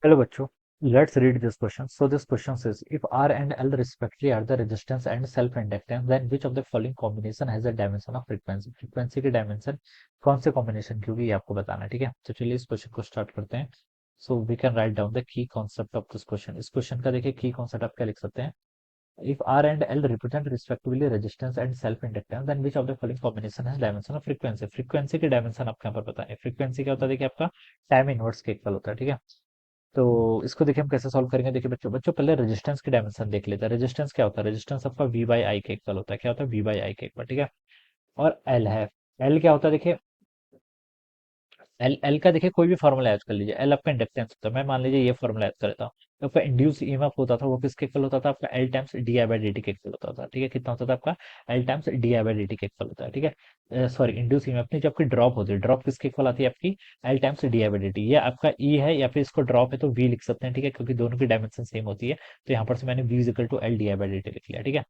Hello बच्चों, let's read this question. So this question says, if R and L respectively are the resistance and self-inductance, then which of the following combination has a dimension of frequency? Frequency की dimension कौन से combination की होगी ये आपको बताना है, ठीक है। तो चलिए इस क्वेश्चन को स्टार्ट करते हैं। So we can write down the key concept of this question. इस क्वेश्चन का देखिए की कॉन्सेप्ट आप क्या लिख सकते हैं। If R and L represent respectively resistance and self-inductance, then which of the following combination has dimension of frequency? Frequency की डायमेंशन आपको यहाँ पर पता है। फ्रीक्वेंसी क्या होता है, देखिए आपका टाइम इनवर्स के इक्वल होता है, ठीक है। तो इसको देखिए हम कैसे सॉल्व करेंगे। देखिए बच्चों बच्चों पहले रेजिस्टेंस की डायमेंशन देख लेते हैं। रेजिस्टेंस क्या होता है, रेजिस्टेंस आपका वी बाई आई के इक्वल होता है। क्या होता है, वी बाई आई के इक्वल, ठीक है। और एल है, एल क्या होता है देखिए, एल एल का देखिए कोई भी फॉर्मूला याद कर लीजिए। एल आपका इंडक्टेंस होता है, मैं मान लीजिए ये फॉर्मूला याद कर लेता हूँ। तो आपका इंड्यूस ईएमएफ होता था वो किसके इक्वल होता था, आपका L times D I by D T के इक्वल होता था, ठीक है। कितना होता था आपका, L times D I by D T के इक्वल होता है, ठीक है। सॉरी, इंड्यूस ईएमएफ नहीं, जो आपकी ड्रॉप होती है, ड्रॉप किसके इक्वल आती है आपकी, L times D I by D T. ये आपका ई है या फिर इसको ड्रॉप है तो वी लिख सकते हैं, ठीक है, क्योंकि दोनों की डायमेंशन सेम होती है। तो यहाँ पर से मैंने V is equal to L D I by D T लिख लिया, ठीक है।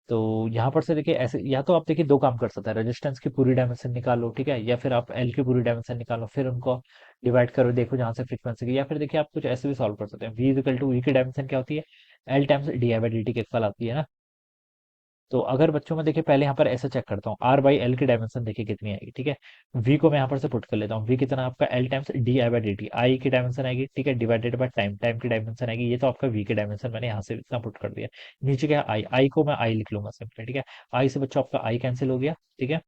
तो यहाँ पर से देखिए ऐसे, या तो आप देखिए दो काम कर सकते हैं, रेजिस्टेंस की पूरी डायमेंशन निकालो, ठीक है, या फिर आप एल की पूरी डायमेंशन निकालो, फिर उनको डिवाइड करो, देखो जहां से फ्रीक्वेंसी की। या फिर देखिए आप कुछ ऐसे भी सॉल्व कर सकते हैं। वी इक्वल टू वी की डायमेंशन क्या होती है, L times D I by D T के इक्वल आती है ना। तो अगर बच्चों में देखिए पहले यहाँ पर ऐसे चेक करता हूँ, आर बाई एल की डायमेंशन देखिए कितनी आएगी, ठीक है। वी को मैं यहाँ पर से पुट कर लेता हूँ, वी कितना आपका L times D I by D T, I की डायमेंशन आएगी, ठीक है, डिवाइडेड बाय टाइम, टाइम की डायमेंशन आएगी। ये तो आपका वी की डायमेंशन मैंने यहाँ से इतना पुट कर दिया। नीचे क्या आई, आई को मैं आई लिख लूंगा सिंपली, ठीक है। आई से बच्चों आपका आई कैंसिल हो गया, ठीक है।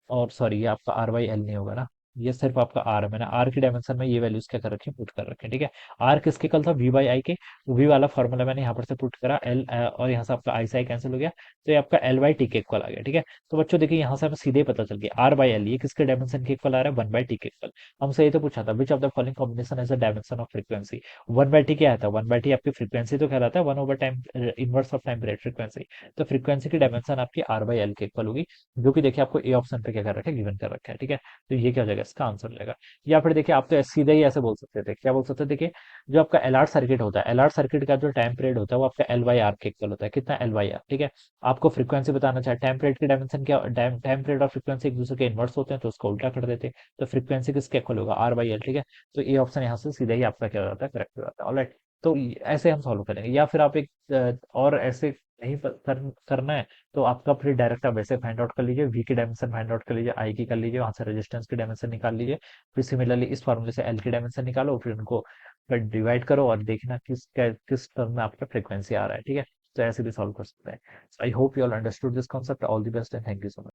और सॉरी, ये आपका आर बाई एल नहीं होगा ना, ये सिर्फ आपका आर है। मैंने आर की डायमेंशन में ये वैल्यूज क्या कर रखी है, पुट कर रखे हैं, ठीक है। आर किसके कल था, वी बाई आई के। वी वाला फॉर्मूला मैंने यहाँ पर से पुट करा, एल और यहाँ से आपका आई से आई कैंसिल हो गया। तो ये आपका एल बाई टी के इक्वल आ गया, ठीक है। तो बच्चों देखिए यहाँ से हमें सीधे ही पता चल गया, आर बाई एल ये किसके डायमेंशन के इक्वल आ रहा है, वन बाई टी के इक्वल। हमसे ये तो पूछा था, which of the following combination as a dimension of frequency. One by T क्या आता है, वन बाई टी आपकी फ्रीक्वेंसी तो कहलाता है, one over time inverse of time period frequency. तो फ्रीक्वेंसी की डायमेंशन आपकी आर बाई एल के इक्वल होगी, जो कि देखिए आपको ए ऑप्शन पे क्या कर रखा है, गिवन कर रखा है, ठीक है। तो ये क्या हो जाएगा, इसका आंसर हो जाएगा। या फिर देखिए आप तो सीधे ही ऐसे बोल सकते थे, क्या बोल सकते थे, देखिए जो आपका एलआर सर्किट होता है, एलआर सर्किट का जो टाइम पीरियड होता है वो आपका एल वाई आर के इक्वल होता है। कितना, एल वाई आर, ठीक है। आपको फ्रीक्वेंसी बताना चाहे, टाइम पीरियड की डायमेंशन क्या, टाइम टाइम पीरियड और फ्रीक्वेंसी एक दूसरे के इन्वर्स होते हैं तो उसको उल्टा कर देते। तो फ्रीक्वेंसी किसके इक्वल होगा, आर बाई एल, ठीक है। तो ये ऑप्शन यहाँ से सीधे ही आपका क्या हो जाता है, करेक्ट हो जाता है, ऑलराइट। तो ऐसे हम सॉल्व करेंगे। या फिर आप एक और ऐसे नहीं करना है, तो आपका फिर डायरेक्ट आप वैसे फाइंड आउट कर लीजिए, वी की डायमेंशन फाइंड आउट कर लीजिए, आई की कर लीजिए, वहां से रेजिस्टेंस की डायमेंशन निकाल लीजिए। फिर सिमिलरली इस फॉर्मूले से एल की डायमेंशन निकालो, फिर उनको फिर डिवाइड करो और देखना किस टर्म में आपका फ्रीक्वेंसी आ रहा है, ठीक है। तो ऐसे भी सॉल्व कर सकते हैं। I hope you all understood this concept. All the best and thank you so much.